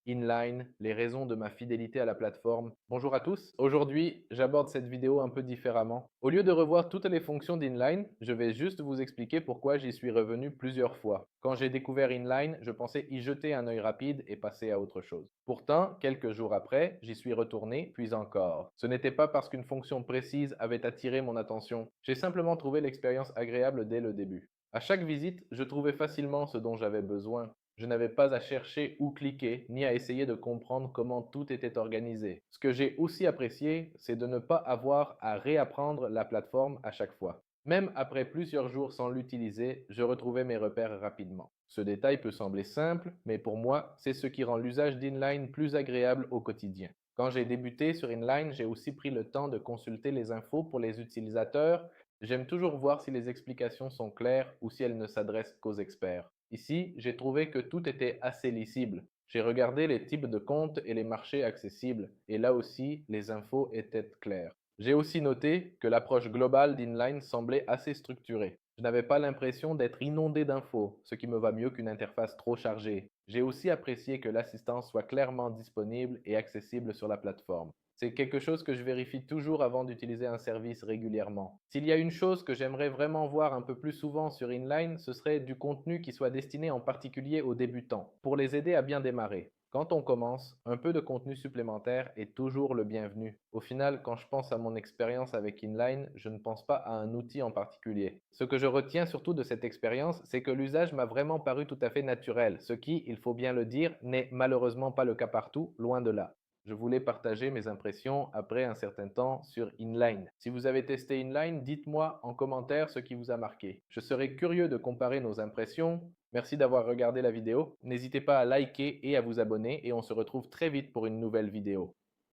Inline, les raisons de ma fidélité à la plateforme. Bonjour à tous. Aujourd'hui, j'aborde cette vidéo un peu différemment. Au lieu de revoir toutes les fonctions d'Inline, je vais juste vous expliquer pourquoi j'y suis revenu plusieurs fois. Quand j'ai découvert Inline, je pensais y jeter un œil rapide et passer à autre chose. Pourtant, quelques jours après, j'y suis retourné, puis encore. Ce n'était pas parce qu'une fonction précise avait attiré mon attention. J'ai simplement trouvé l'expérience agréable dès le début. À chaque visite, je trouvais facilement ce dont j'avais besoin. Je n'avais pas à chercher où cliquer, ni à essayer de comprendre comment tout était organisé. Ce que j'ai aussi apprécié, c'est de ne pas avoir à réapprendre la plateforme à chaque fois. Même après plusieurs jours sans l'utiliser, je retrouvais mes repères rapidement. Ce détail peut sembler simple, mais pour moi, c'est ce qui rend l'usage d'Inline plus agréable au quotidien. Quand j'ai débuté sur Inline, j'ai aussi pris le temps de consulter les infos pour les utilisateurs. J'aime toujours voir si les explications sont claires ou si elles ne s'adressent qu'aux experts. Ici, j'ai trouvé que tout était assez lisible. J'ai regardé les types de comptes et les marchés accessibles, et là aussi, les infos étaient claires. J'ai aussi noté que l'approche globale d'Inline semblait assez structurée. Je n'avais pas l'impression d'être inondé d'infos, ce qui me va mieux qu'une interface trop chargée. J'ai aussi apprécié que l'assistance soit clairement disponible et accessible sur la plateforme. C'est quelque chose que je vérifie toujours avant d'utiliser un service régulièrement. S'il y a une chose que j'aimerais vraiment voir un peu plus souvent sur Inline, ce serait du contenu qui soit destiné en particulier aux débutants, pour les aider à bien démarrer. Quand on commence, un peu de contenu supplémentaire est toujours le bienvenu. Au final, quand je pense à mon expérience avec Inline, je ne pense pas à un outil en particulier. Ce que je retiens surtout de cette expérience, c'est que l'usage m'a vraiment paru tout à fait naturel, ce qui, il faut bien le dire, n'est malheureusement pas le cas partout, loin de là. Je voulais partager mes impressions après un certain temps sur Inline. Si vous avez testé Inline, dites-moi en commentaire ce qui vous a marqué. Je serais curieux de comparer nos impressions. Merci d'avoir regardé la vidéo. N'hésitez pas à liker et à vous abonner et on se retrouve très vite pour une nouvelle vidéo.